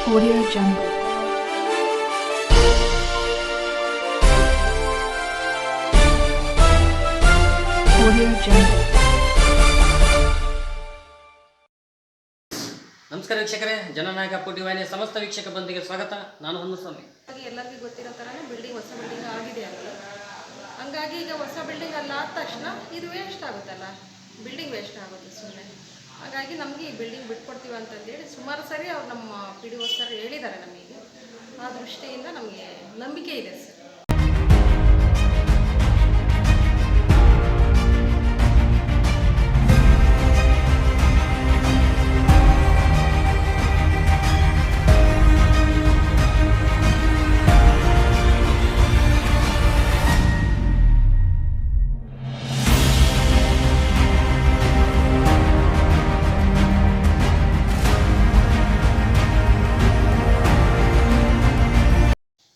Audio Jungle. Audio Jungle. ನಮಸ್ಕಾರ ವೀಕ್ಷಕರೇ, ಜನನಾಯಕ ಪುಟಿ ವಾಹಿನಿಯ ಸಮಸ್ತ ವೀಕ್ಷಕ ಬಂದಿಗೆ ಸ್ವಾಗತ. ನಾನು ಹೊನ್ನಸ್ವಾಮಿ. ಎಲ್ಲರಿಗೂ ಗೊತ್ತಿರೋ ಥರನೇ ಬಿಲ್ಡಿಂಗ್ ಹೊಸ ಬಿಲ್ಡಿಂಗ್ ಆಗಿದೆ ಅಲ್ಲಿ. ಹಂಗಾಗಿ ಈಗ ಹೊಸ ಬಿಲ್ಡಿಂಗ್ ಅಲ್ಲ ಆದ ತಕ್ಷಣ ಇದು ವೇಸ್ಟ್ ಆಗುತ್ತಲ್ಲ, ಬಿಲ್ಡಿಂಗ್ ವೇಸ್ಟ್ ಆಗುತ್ತೆ ಸುಮ್ಮನೆ. ಹಾಗಾಗಿ ನಮಗೆ ಈ ಬಿಲ್ಡಿಂಗ್ ಬಿಟ್ಕೊಡ್ತೀವಿ ಅಂತಂದೇಳಿ ಸುಮಾರು ಸರಿ ಅವ್ರು ನಮ್ಮ ಪಿ ಡಿ ಒ ಸರ್ ಹೇಳಿದ್ದಾರೆ ನಮಗೆ. ಆ ದೃಷ್ಟಿಯಿಂದ ನಮಗೆ ನಂಬಿಕೆ ಇದೆ ಸರ್.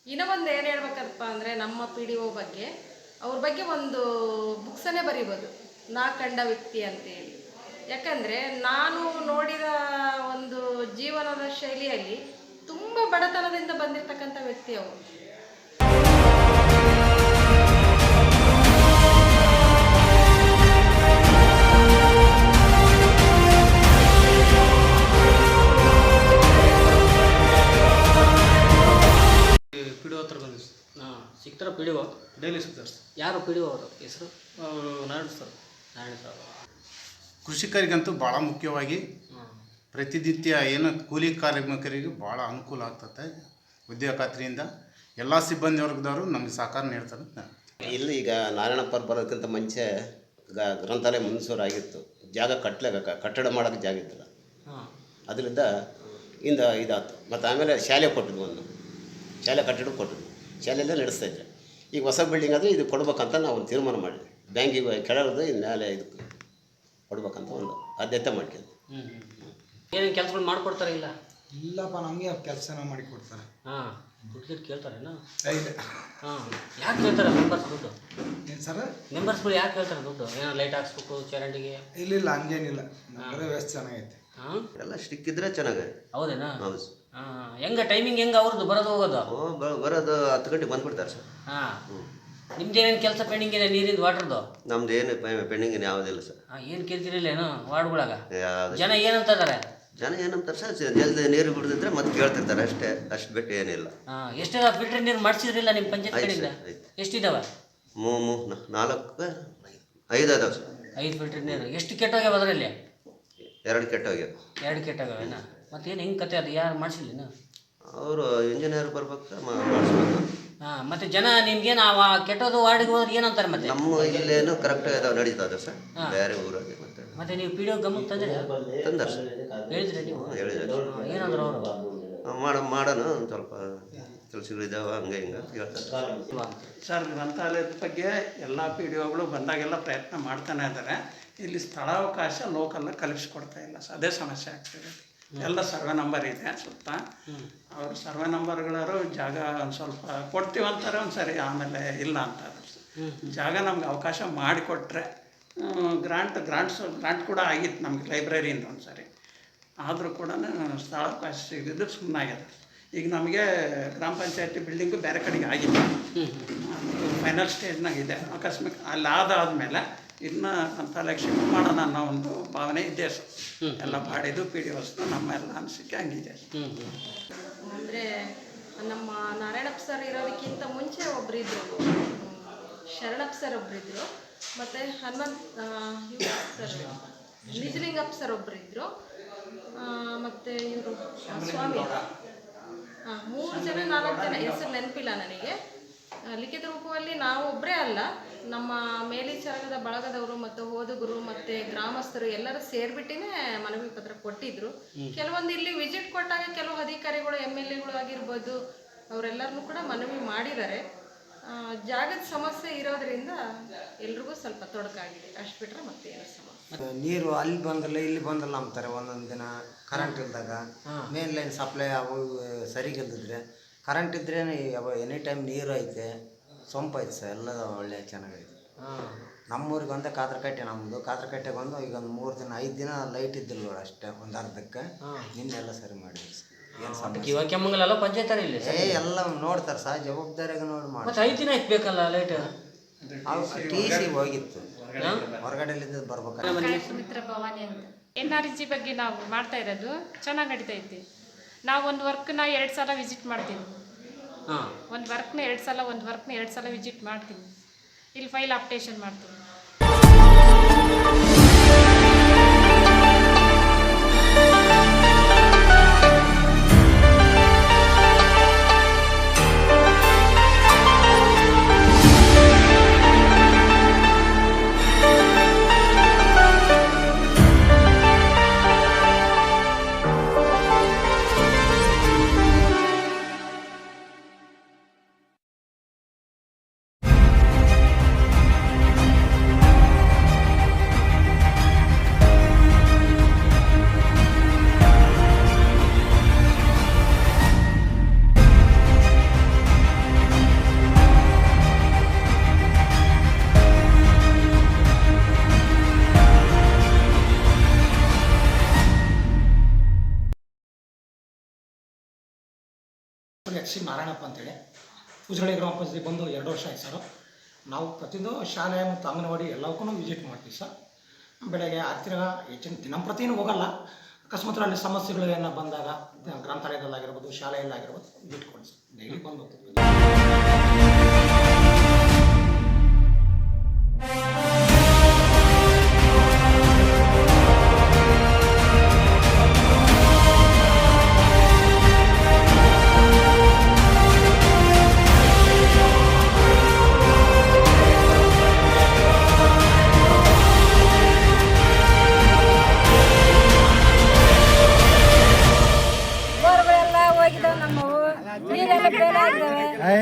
ಇನ್ನೊಂದು ಏನು ಹೇಳ್ಬೇಕಪ್ಪ ಅಂದರೆ ನಮ್ಮ ಪಿ ಡಿ ಒ ಬಗ್ಗೆ, ಅವ್ರ ಬಗ್ಗೆ ಒಂದು ಬುಕ್ಸನ್ನೇ ಬರೀಬೋದು, ನಾ ಕಂಡ ವ್ಯಕ್ತಿ ಅಂತೇಳಿ. ಯಾಕಂದರೆ ನಾನು ನೋಡಿದ ಒಂದು ಜೀವನದ ಶೈಲಿಯಲ್ಲಿ ತುಂಬ ಬಡತನದಿಂದ ಬಂದಿರತಕ್ಕಂಥ ವ್ಯಕ್ತಿ ಅವರು. ಪಿ ಡಿ ಒ ಹತ್ರ ಬಂದಿವಿ. ಸಿಗ್ತಾರ ಪಿ ಡಿ ಒ? ಡೈಲಿ ಸಿಗ್ತಾರೆ ಸರ್. ಯಾರು ಪಿ ಡಿ ಒ ಅವರು ಹೆಸರು? ಅವರು ನಾರಾಯಣ ಸರ್. ನಾರಾಯಣ ಸರ್. ಕೃಷಿಕರಿಗಂತೂ ಭಾಳ ಮುಖ್ಯವಾಗಿ ಪ್ರತಿನಿತ್ಯ ಏನು ಕೂಲಿ ಕಾರ್ಮಿಕರಿಗೆ ಭಾಳ ಅನುಕೂಲ ಆಗ್ತದೆ. ಉದ್ಯೋಗ ಖಾತ್ರಿಯಿಂದ ಎಲ್ಲ ಸಿಬ್ಬಂದಿ ವರ್ಗದವರು ನಮಗೆ ಸಹಕಾರ ನೀಡ್ತಾರೆ. ಇಲ್ಲಿ ಈಗ ನಾರಾಯಣಪ್ಪರು ಬರೋದಕ್ಕಿಂತ ಮುಂಚೆ ಗ್ರಂಥಾಲಯ ಮುನ್ಸೂರಾಗಿತ್ತು. ಜಾಗ ಕಟ್ಟಡ ಮಾಡೋಕ್ಕೆ ಜಾಗ ಇದ್ದಿಲ್ಲ. ಅದರಿಂದ ಇದಾಯ್ತು. ಮತ್ತು ಆಮೇಲೆ ಶಾಲೆ ಕೊಟ್ಟಿದ್ವು, ಒಂದು ಶಾಲೆ ಕಟ್ಟಡ ಕೊಟ್ಟಿದ್ವು, ಶಾಲೆಯಲ್ಲೇ ನಡೆಸ್ತಾಯಿದ್ರೆ. ಈಗ ಹೊಸ ಬಿಲ್ಡಿಂಗ್ ಆದರೆ ಇದು ಕೊಡ್ಬೇಕಂತ ನಾವು ಒಂದು ತೀರ್ಮಾನ ಮಾಡಿದ್ವಿ. ಬ್ಯಾಂಕಿಗೆ ಕೆಳಗಡೆ ಮೇಲೆ ಇದಕ್ಕೆ ಕೊಡ್ಬೇಕಂತ ಒಂದು ಆದ್ಯತೆ ಮಾಡ್ಕೊಂಡು. ಏನೇನು ಕೆಲಸಗಳು ಮಾಡಿಕೊಡ್ತಾರೆ? ಇಲ್ಲ ಇಲ್ಲಪ್ಪ, ನಮಗೆ ಕೆಲಸನ ಮಾಡಿ ಕೊಡ್ತಾರೆ. ದುಡ್ಡು ಕೇಳ್ತಾರೇನಾ? ಐದು. ಯಾಕೆ ಕೇಳ್ತಾರೆ ಮೆಂಬರ್ಸ್ ದುಡ್ಡು? ಏನು ಸರ್? ಮೆಂಬರ್ಸ್ಗಳು ಯಾಕೆ ಕೇಳ್ತಾರೆ ದುಡ್ಡು? ಏನೋ ಲೈಟ್ ಹಾಕ್ಸ್ಬೇಕು ಚರಂಡಿಗೆ? ಇಲ್ಲ ಹಂಗೇನಿಲ್ಲ, ನಮ್ಮದೇ ವ್ಯವಸ್ಥೆ ಚೆನ್ನಾಗೈತೆ. ಎಲ್ಲ ಸ್ಟಿಕ್ ಇದ್ದರೆ ಚೆನ್ನಾಗೈತೆ. ಹೌದೇನಾ? ಹೌದು. ಹೆಂಗೆ ಟೈಮಿಂಗ್ ಹೆಂಗೆ ಅವ್ರದ್ದು ಬರೋದು ಹೋಗೋದು? ಬರೋದು 10 ಗಂಟೆಗೆ ಬಂದುಬಿಡ್ತಾರೆ ಸರ್. ನಿಮ್ದು ಏನೇನು ಕೆಲಸ ಪೆಂಡಿಂಗ್ ಇದೆ? ನೀರಿಂದು, ವಾಟರ್ದು? ನಮ್ಮದು ಏನು ಪೆಂಡಿಂಗ್ ಯಾವುದಿಲ್ಲ ಸರ್. ಏನು ಕೇಳ್ತಿರಲ್ಲೇನು ವಾರ್ಡ್ಗಳಾಗ? ಯಾವುದು ಜನ ಏನಂತ ಇದ್ದಾರೆ? ಜನ ಏನಂತಾರೆ ಸರ್, ಜಲ್ದಿ ನೀರು ಬಿಡ್ದಿದ್ರೆ ಮತ್ತೆ ಕೇಳ್ತಿರ್ತಾರೆ ಅಷ್ಟೇ. ಅಷ್ಟು ಬಿಟ್ಟು ಏನಿಲ್ಲ. ಎಷ್ಟಿದಾವೆ ಫಿಲ್ಟರ್ ನೀರು ಮಾಡಿಸಿದ್ರಿಲ್ಲ ನಿಮ್ಮ ಪಂಚಾಯತ್ ಕಡೆಯಿಂದ? ಎಷ್ಟಿದಾವೆ? 4 5 ಅದಾವೆ ಸರ್. 5 ಫಿಲ್ಟರ್ ನೀರು. ಎಷ್ಟು ಕೆಟ್ಟೋಗ್ಯಾವ ಅದರಲ್ಲಿ? 2 ಕೆಟ್ಟೋಗ್ಯಾವ. 2 ಕೆಟ್ಟೋಗ್ಯಾವೇನ? ಮತ್ತೇನು ಹೆಂಗೆ ಕತೆ ಅದು? ಯಾರು ಮಾಡಿಸಿಲ್ಲ? ಅವರು ಇಂಜಿನಿಯರ್ ಬರ್ಬೇಕು, ಮಾಡಿಸ್ಬೇಕು. ಮತ್ತೆ ಜನ ನಿಮ್ಗೇನು ಕೆಟ್ಟೋದು ವಾರ್ಡಿಗೆ ಹೋದ್ರೆ ಏನಂತಾರೆ? ಮತ್ತೆ ನಮ್ಮ ಇಲ್ಲೇನು ಕರೆಕ್ಟಾಗಿ ಅದಾವೆ, ನಡೀತದೆ ಸರ್. ಬೇರೆ ಊರಾಗೆ ಮತ್ತೆ ನೀವು ಪಿ ಡಿ ಒ ಗಮನಕ್ಕೆ ತಂದಾರೆ ಸರ್. ಹೇಳಿದ್ರಿ ನೀವು? ಹೇಳಿದ್ದಾರೆ. ಏನಂದ್ರೆ ಅವರು? ಮಾಡೋಣ ಒಂದು ಸ್ವಲ್ಪ ಕೆಲಸಗಳಿದ್ದಾವೆ ಹಂಗೆ ಹಿಂಗೆ ಅಂತ ಹೇಳ್ತಾರೆ ಸರ್. ಗ್ರಂಥಾಲಯದ ಬಗ್ಗೆ ಎಲ್ಲ ಪಿ ಡಿ ಒಗಳು ಬಂದಾಗೆಲ್ಲ ಪ್ರಯತ್ನ ಮಾಡ್ತಾನೆ ಇದ್ದಾರೆ. ಇಲ್ಲಿ ಸ್ಥಳಾವಕಾಶ ಲೋಕಲ್ಲ ಕಲಿಸ್ಕೊಡ್ತಾ ಇಲ್ಲ ಸರ್, ಅದೇ ಸಮಸ್ಯೆ ಆಗ್ತಿದೆ. ಎಲ್ಲ ಸರ್ವೆ ನಂಬರ್ ಇದೆ ಸುತ್ತ. ಅವರು ಸರ್ವೆ ನಂಬರ್ಗಳವರು ಜಾಗ ಒಂದು ಸ್ವಲ್ಪ ಕೊಡ್ತೀವಂತಾರೆ ಒಂದು ಸರಿ, ಆಮೇಲೆ ಇಲ್ಲ ಅಂತಾರೆ. ಜಾಗ ನಮ್ಗೆ ಅವಕಾಶ ಮಾಡಿಕೊಟ್ರೆ ಗ್ರಾಂಟ್ ಕೂಡ ಆಗಿತ್ತು ನಮ್ಗೆ ಲೈಬ್ರರಿಯಿಂದ ಒಂದು ಸರಿ. ಆದರೂ ಕೂಡ ಸ್ಥಳಾವಕಾಶ ಸಿಗಿದ್ದು ಸುಮ್ಮನಾಗ್ಯದ. ಈಗ ನಮಗೆ ಗ್ರಾಮ ಪಂಚಾಯತಿ ಬಿಲ್ಡಿಂಗು ಬೇರೆ ಕಡೆಗೆ ಆಗಿದೆ, ಫೈನಲ್ ಸ್ಟೇಜ್ನಾಗಿದೆ. ಅಕಸ್ಮಾತ್ ಅಲ್ಲಿ ಆದಾದಮೇಲೆ ಇನ್ನು ಗ್ರಂಥಾಲಯಕ್ಕೆ ಶಿಫ್ಟ್ ಮಾಡೋಣ ಅನ್ನೋ ಒಂದು ಭಾವನೆ ಇದೆ ಸರ್. ಎಲ್ಲ ಬಾಡಿದು ಪಿ ಡಿ ಒಸ್ನ ನಮ್ಮ ಎಲ್ಲ ಅನಿಸಿಕೆ ಹಂಗಿದೆ. ಅಂದರೆ ನಮ್ಮ ನಾರಾಯಣಪ್ಪ ಸರ್ ಇರೋದಕ್ಕಿಂತ ಮುಂಚೆ ಒಬ್ಬರಿದ್ದರು, ಶರಣಪ್ಪ ಸರ್ ಒಬ್ಬರಿದ್ದರು, ಮತ್ತು ಸರ್ ನಿಜಲಿಂಗಪ್ಪ ಸರ್ ಒಬ್ಬರಿದ್ದರು, ಮತ್ತು ಇವರು ಸ್ವಾಮಿ. 3 ಜನ 4 ಜನ ಹೆಸರು ನೆನಪಿಲ್ಲ ನನಗೆ. ಲಿಖಿತ ರೂಪದಲ್ಲಿ ನಾವೊಬ್ಬರೇ ಅಲ್ಲ, ನಮ್ಮ ಮೇಲ್ವಿಚಾರಕದ ಬಳಗದವರು ಮತ್ತು ಓದುಗರು ಮತ್ತು ಗ್ರಾಮಸ್ಥರು ಎಲ್ಲರೂ ಸೇರಿಬಿಟ್ಟಿನೇ ಮನವಿ ಪತ್ರ ಕೊಟ್ಟಿದ್ದರು. ಕೆಲವೊಂದು ಇಲ್ಲಿ ವಿಸಿಟ್ ಕೊಟ್ಟಾಗ ಕೆಲವು ಅಧಿಕಾರಿಗಳು MLAಗಳು ಆಗಿರ್ಬೋದು ಅವರೆಲ್ಲರನ್ನೂ ಕೂಡ ಮನವಿ ಮಾಡಿದ್ದಾರೆ. ಜಾಗದ ಸಮಸ್ಯೆ ಇರೋದ್ರಿಂದ ಎಲ್ರಿಗೂ ಸ್ವಲ್ಪ ತೊಡಕಾಗಿದೆ, ಅಷ್ಟು ಬಿಟ್ಟರೆ ಮತ್ತೆ ಏನು ಸಮಸ್ಯೆ. ನೀರು ಅಲ್ಲಿ ಬಂದಲ್ಲ ಇಲ್ಲಿ ಬಂದಲ್ಲ ಅಂತಾರೆ. ಒಂದೊಂದು ದಿನ ಕರೆಂಟ್ ಇಲ್ದಾಗ ಮೇನ್ ಲೈನ್ ಸಪ್ಲೈ ಅವು ಸರಿಗಿಲ್ದಿದ್ರೆ, ಕರೆಂಟ್ ಇದ್ರೇ ಎನಿ ಟೈಮ್ ನೀರು ಐತೆ, ಸೊಂಪು ಐತೆ ಸರ್, ಎಲ್ಲ ಒಳ್ಳೆ ಚೆನ್ನಾಗೈತೆ. ನಮ್ಮೂರಿಗೆ ಒಂದೇ ಕಾತರಕಟ್ಟೆ, ನಮ್ಮದು ಕಾತರಕಟ್ಟೆಗೆ ಒಂದು ಈಗ ಒಂದು 3 ದಿನ 5 ದಿನ ಲೈಟ್ ಇದ್ದಿಲ್ಲ ನೋಡಿ, ಅಷ್ಟೇ ಒಂದು ಅರ್ಧಕ್ಕೆ. ನಿನ್ನೆಲ್ಲ ಸರಿ ಮಾಡಿದ್ವಿ ಸರ್. ಏನು ಸಮಸ್ಯೆ ಕಿವ ಕೆಮ್ಮಂಗಲೆಲ್ಲ ಪಂಚಾಯತ್ ಇಲ್ಲಿ ಎಲ್ಲ ನೋಡ್ತಾರೆ ಸರ್, ಜವಾಬ್ದಾರಿಯಾಗ ನೋಡಿ ಮಾಡಿ. ಮತ್ತೆ 5 ದಿನ ಇಕ್ಬೇಕಲ್ಲ ಲೈಟ್. ಟಿ ಸಿ ಹೋಗಿತ್ತು, ಹೊರಗಡೆಲಿದ್ದು ಬರ್ಬೇಕಾದ್ರೆ. ಸುಮಿತ್ರ ಭವಾನಿ ಅಂತ. NRG ಬಗ್ಗೆ ನಾವು ಮಾಡ್ತಾ ಇರೋದು ಚೆನ್ನಾಗಿ ನಡೀತಾ ಐತಿ. ನಾವು ಒಂದು ವರ್ಕ್ನ 2 ಸಲ ವಿಸಿಟ್ ಮಾಡ್ತೀವಿ. ಒಂದು ವರ್ಕ್ನ 2 ಸಲ ವಿಸಿಟ್ ಮಾಡ್ತೀನಿ. ಇಲ್ಲಿ ಫೈಲ್ ಅಪ್ಡೇಷನ್ ಮಾಡ್ತೀನಿ. HC ನಾರಾಯಣಪ್ಪ ಅಂತೇಳಿ ಪೂಜಾಳಿ ಗ್ರಾಮ ಪಂಚಾಯತಿ ಬಂದು 2 ವರ್ಷ ಆಯ್ತು ಸರ್. ನಾವು ಪ್ರತಿಯೊಂದು ಶಾಲೆ ಮತ್ತು ಅಂಗನವಾಡಿ ಎಲ್ಲವಕ್ಕೂ ವಿಸಿಟ್ ಮಾಡ್ತೀವಿ ಸರ್. ಬೆಳಗ್ಗೆ ಹತ್ತಿರ ಹೆಚ್ಚಿನ ದಿನಂಪ್ರತಿನೂ ಹೋಗಲ್ಲ. ಅಕಸ್ಮಾತ್ ಅಲ್ಲಿ ಸಮಸ್ಯೆಗಳು ಏನೋ ಬಂದಾಗ ಗ್ರಂಥಾಲಯದಲ್ಲಾಗಿರ್ಬೋದು, ಶಾಲೆಯಲ್ಲಾಗಿರ್ಬೋದು ವಿಸಿಟ್ ಕೊಡಿ ಸರ್. ಡೈಲಿ ಬಂದು ಹೋಗ್ತೀವಿ.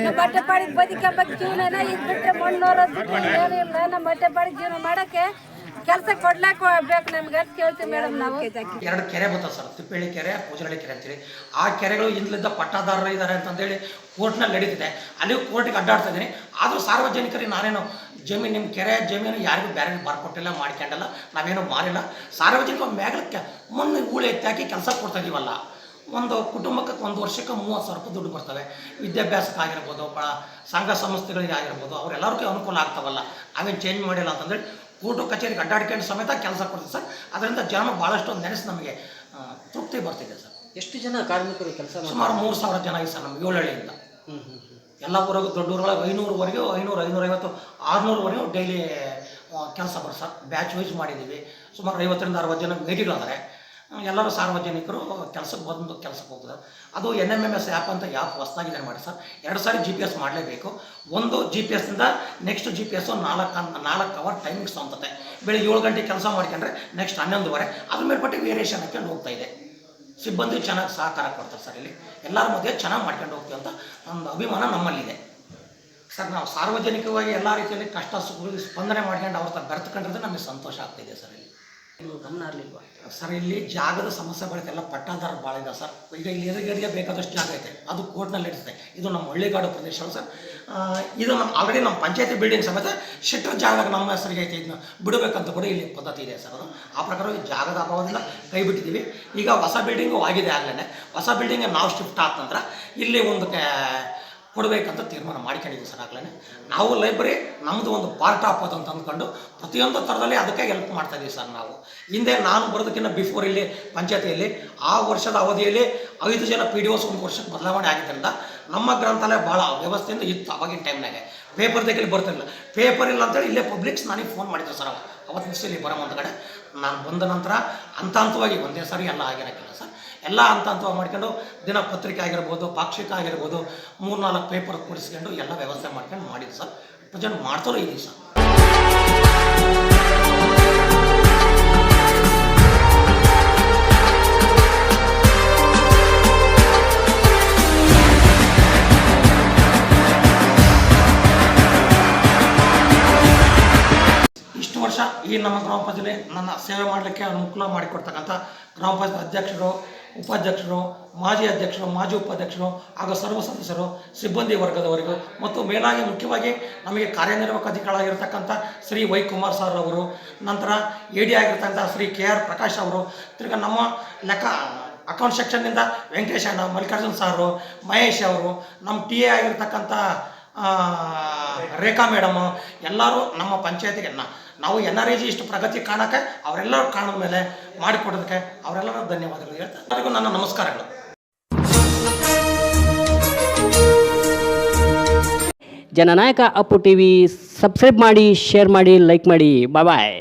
ನಮ್ಮ ಹೊಟ್ಟೆಪಾಡಿಗೆ ಬದುಕಂಬಕ್ಕೆ ಜೀವನ ಇದು ಬಿಟ್ಟರೆ ಮಣ್ಣೋರ ಏನಿಲ್ಲ. ನಮ್ಮ ಹೊಟ್ಟೆಪಾಡಿಗೆ ಜೀವನ ಮಾಡೋಕ್ಕೆ ಕೆಲಸ ಕೊಡ್ಲಾಕ ಬೇಕು ನಮ್ಗೆ ಅಂತ ಕೇಳ್ತೀವಿ ಮೇಡಮ್. ನಾವು 2 ಕೆರೆ ಬರ್ತಾವೆ ಸರ್, ತಿಪ್ಪೇಳಿ ಕೆರೆ, ಪೂಜಾಳಿ ಕೆರೆ ಅಂತೇಳಿ. ಆ ಕೆರೆಗಳು ಇಂದಲಿದ್ದ ಪಟ್ಟಾದಾರರು ಇದ್ದಾರೆ ಅಂತಂದೇಳಿ ಕೋರ್ಟ್ನಲ್ಲಿ ನಡೀತಿದೆ. ಅಲ್ಲಿ ಕೋರ್ಟಿಗೆ ಅಡ್ಡಾಡ್ತಾ ಇದ್ದೀನಿ. ಆದರೂ ಸಾರ್ವಜನಿಕರಿಗೆ ನಾನೇನು ಜಮೀನು, ನಿಮ್ಮ ಕೆರೆ ಜಮೀನು ಯಾರಿಗೂ ಬೇರೆ ಬರ್ಕೊಟ್ಟಿಲ್ಲ, ಮಾಡ್ಕೊಂಡಿಲ್ಲ, ನಾವೇನು ಮಾರಿಲ್ಲ. ಸಾರ್ವಜನಿಕ ಮ್ಯಾಗಲಕ್ಕೆ ಮಣ್ಣು ಹೂಳು ಎತ್ತಿ ಹಾಕಿ ಕೆಲಸ ಕೊಡ್ತಾ ಇದೀವಲ್ಲ. ಒಂದು ಕುಟುಂಬಕ್ಕೆ 1 ವರ್ಷಕ್ಕೆ 30,000 ರೂಪಾಯಿ ದುಡ್ಡು ಬರ್ತವೆ. ವಿದ್ಯಾಭ್ಯಾಸಕ್ಕಾಗಿರ್ಬೋದು, ಸಂಘ ಸಂಸ್ಥೆಗಳಿಗೆ ಆಗಿರ್ಬೋದು, ಅವರೆಲ್ಲರಿಗೂ ಅನುಕೂಲ ಆಗ್ತಾವಲ್ಲ. ಅವೇನು ಚೇಂಜ್ ಮಾಡಿಲ್ಲ ಅಂತಂದೇಳಿ ಕೋರ್ಟು ಕಚೇರಿಗೆ ಅಡ್ಡಾಡ್ಕೊಂಡು ಸಮೇತ ಕೆಲಸ ಕೊಡ್ತೀವಿ ಸರ್. ಅದರಿಂದ ಜನ ಭಾಳಷ್ಟು ನೆನೆಸಿ ನಮಗೆ ತೃಪ್ತಿ ಬರ್ತಿದೆ ಸರ್. ಎಷ್ಟು ಜನ ಕಾರ್ಮಿಕರು ಕೆಲಸ? ಸುಮಾರು 3,000 ಜನ ಇದೆ ಸರ್ ನಮ್ಮ 7 ಹಳ್ಳಿಯಿಂದ. ಎಲ್ಲ ಊರಾಗೂ ದೊಡ್ಡ ಊರುಗಳಿಗೆ 500ವರೆಗೂ, 500, 550, 600ವರೆಗೂ ಡೈಲಿ ಕೆಲಸ ಬರುತ್ತೆ ಸರ್. ಬ್ಯಾಚ್ ವೈಸ್ ಮಾಡಿದ್ದೀವಿ. ಸುಮಾರು 50ರಿಂದ 60 ಜನ ಮೇಟಿಗಳಾದರೆ ಎಲ್ಲರೂ ಸಾರ್ವಜನಿಕರು ಕೆಲಸಕ್ಕೆ ಬಂದು ಕೆಲಸಕ್ಕೆ ಹೋಗ್ತಾರೆ. ಅದು NMMS ಆ್ಯಪ್ ಅಂತ ಹೊಸದಾಗಿದೆ ಮಾಡಿ ಸರ್. 2 ಸಾರಿ GPS ಮಾಡಲೇಬೇಕು. ಒಂದು GPS-ಇಂದ ನೆಕ್ಸ್ಟ್ GPS 4 ಅವರ್ ಟೈಮಿಂಗ್ಸ್ ಅಂತತೆ. ಬೆಳಿಗ್ಗೆ 7 ಗಂಟೆ ಕೆಲಸ ಮಾಡ್ಕೊಂಡ್ರೆ ನೆಕ್ಸ್ಟ್ 11:30 ಅದ್ರ ಮೇಲ್ಪಟ್ಟು ವೇರಿಯೇಷನ್ ಹಾಕೊಂಡು ಹೋಗ್ತಾ ಇದೆ. ಸಿಬ್ಬಂದಿ ಚೆನ್ನಾಗಿ ಸಹಕಾರ ಕೊಡ್ತಾರೆ ಸರ್. ಇಲ್ಲಿ ಎಲ್ಲರ ಮಧ್ಯೆ ಚೆನ್ನಾಗಿ ಮಾಡ್ಕೊಂಡು ಹೋಗ್ತೀವಿ ಅಂತ ಒಂದು ಅಭಿಮಾನ ನಮ್ಮಲ್ಲಿದೆ ಸರ್. ನಾವು ಸಾರ್ವಜನಿಕವಾಗಿ ಎಲ್ಲ ರೀತಿಯಲ್ಲಿ ಕಷ್ಟ ಸುಖ ಸ್ಪಂದನೆ ಮಾಡ್ಕೊಂಡು ಅವ್ರ ಬೆರೆತುಕೊಂಡಿರೋದು ನಮಗೆ ಸಂತೋಷ ಆಗ್ತಾಯಿದೆ ಸರ್. ಇಲ್ಲಿ ಗಮನ ಇರಲಿಲ್ವಾ ಸರ್? ಇಲ್ಲಿ ಜಾಗದ ಸಮಸ್ಯೆ ಬರುತ್ತೆ, ಎಲ್ಲ ಪಟ್ಟಾದಾರ ಭಾಳ ಇದೆ ಸರ್. ಈಗ ಇಲ್ಲಿ ಎದುರುಗಡೆಗೆ ಬೇಕಾದಷ್ಟು ಜಾಗ ಐತೆ, ಅದು ಕೋರ್ಟ್ನಲ್ಲಿ ಇರ್ತದೆ. ಇದು ನಮ್ಮ ಹಳ್ಳಿಗಾಡು ಪ್ರದೇಶ ಸರ್. ಇದು ನಮ್ಮ ಆಲ್ರೆಡಿ ನಮ್ಮ ಪಂಚಾಯತಿ ಬಿಲ್ಡಿಂಗ್ ಸಮೇತ ಶೆಟ್ರ್ ಜಾಗದಾಗ ನಮ್ಮ ಹೆಸರಿಗೆ ಐತೆ. ಇದನ್ನ ಬಿಡಬೇಕಂತ ಕೂಡ ಇಲ್ಲಿ ಪದ್ಧತಿ ಇದೆ ಸರ್. ಅದು ಆ ಪ್ರಕಾರ ಜಾಗದ ಅಭಾವದಿಂದ ಕೈ ಬಿಟ್ಟಿದ್ದೀವಿ. ಈಗ ಹೊಸ ಬಿಲ್ಡಿಂಗು ಆಗಿದೆ ಆಗಲೇ. ಹೊಸ ಬಿಲ್ಡಿಂಗ್ಗೆ ನಾವು ಶಿಫ್ಟ್ ಆದ ನಂತರ ಇಲ್ಲಿ ಒಂದು ಕೊಡಬೇಕಂತ ತೀರ್ಮಾನ ಮಾಡ್ಕೊಂಡಿದ್ದೀವಿ ಸರ್. ಆಗಲೇ ನಾವು ಲೈಬ್ರರಿ ನಮ್ಮದು ಒಂದು ಪಾರ್ಟ್ ಆಫ್ ಅದು ಅಂತ ಅಂದ್ಕೊಂಡು ಪ್ರತಿಯೊಂದು ಥರದಲ್ಲಿ ಅದಕ್ಕೆ ಹೆಲ್ಪ್ ಮಾಡ್ತಾಯಿದ್ದೀವಿ ಸರ್. ನಾವು ಹಿಂದೆ ನಾನು ಬರೋದಕ್ಕಿಂತ ಬಿಫೋರ್ ಇಲ್ಲಿ ಪಂಚಾಯತಿಯಲ್ಲಿ ಆ ವರ್ಷದ ಅವಧಿಯಲ್ಲಿ 5 ಜನ PDOs 1 ವರ್ಷಕ್ಕೆ ಬದಲಾವಣೆ ಆಗಿದ್ದರಿಂದ ನಮ್ಮ ಗ್ರಂಥಾಲಯ ಭಾಳ ವ್ಯವಸ್ಥೆಯಿಂದ ಇತ್ತು ಅವಾಗಿನ ಟೈಮ್ನಾಗೆ. ಪೇಪರ್ ತೆಗೆಲಿ ಬರ್ತಿರಲಿಲ್ಲ. ಪೇಪರ್ ಇಲ್ಲ ಅಂತೇಳಿ ಇಲ್ಲೇ ಪಬ್ಲಿಕ್ಸ್ ನನಗೆ ಫೋನ್ ಮಾಡಿದ್ರು ಸರ್. ಅವತ್ತಿನ ದಿವಸ ಬರೋ ಒಂದು ಕಡೆ ನಾನು ಬಂದ ನಂತರ ಹಂತವಾಗಿ ಒಂದೇ ಸಾರಿ ಎಲ್ಲ ಆಗಿರೋಕ್ಕಿಲ್ಲ ಸರ್. ಎಲ್ಲ ಹಂತವಾಗಿ ಮಾಡ್ಕೊಂಡು ದಿನಪತ್ರಿಕೆ ಆಗಿರ್ಬೋದು, ಪಾಕ್ಷಿಕ ಆಗಿರ್ಬೋದು, 3-4 ಪೇಪರ್ ಕೂಡಿಸ್ಕೊಂಡು ಎಲ್ಲ ವ್ಯವಸ್ಥೆ ಮಾಡ್ಕೊಂಡು ಮಾಡಿದ್ದು ಸರ್. ಪ್ರೆಸೆಂಟ್ ಮಾಡ್ತಾರೋ ಇದೀವಿ ಸರ್. ಇಷ್ಟು ವರ್ಷ ಈ ನಮ್ಮ ಗ್ರಾಮ ಪಂಚಾಯತಿಯಲ್ಲಿ ನನ್ನ ಸೇವೆ ಮಾಡಲಿಕ್ಕೆ ಅನುಕೂಲ ಮಾಡಿಕೊಡ್ತಕ್ಕಂಥ ಗ್ರಾಮ ಪಂಚಾಯತ್ ಅಧ್ಯಕ್ಷರು, ಉಪಾಧ್ಯಕ್ಷರು, ಮಾಜಿ ಅಧ್ಯಕ್ಷರು, ಮಾಜಿ ಉಪಾಧ್ಯಕ್ಷರು ಹಾಗೂ ಸರ್ವ ಸದಸ್ಯರು, ಸಿಬ್ಬಂದಿ ವರ್ಗದವರಿಗೂ ಮತ್ತು ಮೇಲಾಗಿ ಮುಖ್ಯವಾಗಿ ನಮಗೆ ಕಾರ್ಯನಿರ್ವಾಹಕ ಅಧಿಕಾರಿಯಾಗಿರ್ತಕ್ಕಂಥ ಶ್ರೀ ವೈ ಕುಮಾರ್ ಸರ್ ಅವರು, ನಂತರ AD ಆಗಿರ್ತಕ್ಕಂಥ ಶ್ರೀ KR ಪ್ರಕಾಶ್ ಅವರು, ತಿರ್ಗಿ ನಮ್ಮ ಅಕೌಂಟ್ ಸೆಕ್ಷನ್ನಿಂದ ವೆಂಕಟೇಶ್ ಅಣ್ಣ, ಮಲ್ಲಿಕಾರ್ಜುನ್ ಸಾರು, ಮಹೇಶ್ ಅವರು, ನಮ್ಮ ಟಿ ಎ ಆಗಿರ್ತಕ್ಕಂಥ ರೇಖಾ ಮೇಡಮು, ಎಲ್ಲರೂ ನಮ್ಮ ಪಂಚಾಯತಿಗೆ ನಾವು NREG ಇಷ್ಟು ಪ್ರಗತಿ ಕಾಣೋಕ್ಕೆ ಅವರೆಲ್ಲರೂ ಕಾಣದ ಮೇಲೆ ಮಾಡಿಕೊಡೋದಕ್ಕೆ ಅವರೆಲ್ಲರೂ ಧನ್ಯವಾದಗಳು ಹೇಳ್ತಾ ಎಲ್ಲರಿಗೂ ನನ್ನ ನಮಸ್ಕಾರಗಳು. ಜನನಾಯಕ ಅಪ್ಪು ಟಿವಿ ಸಬ್ಸ್ಕ್ರೈಬ್ ಮಾಡಿ, ಶೇರ್ ಮಾಡಿ, ಲೈಕ್ ಮಾಡಿ. ಬಾಯ್ ಬಾಯ್.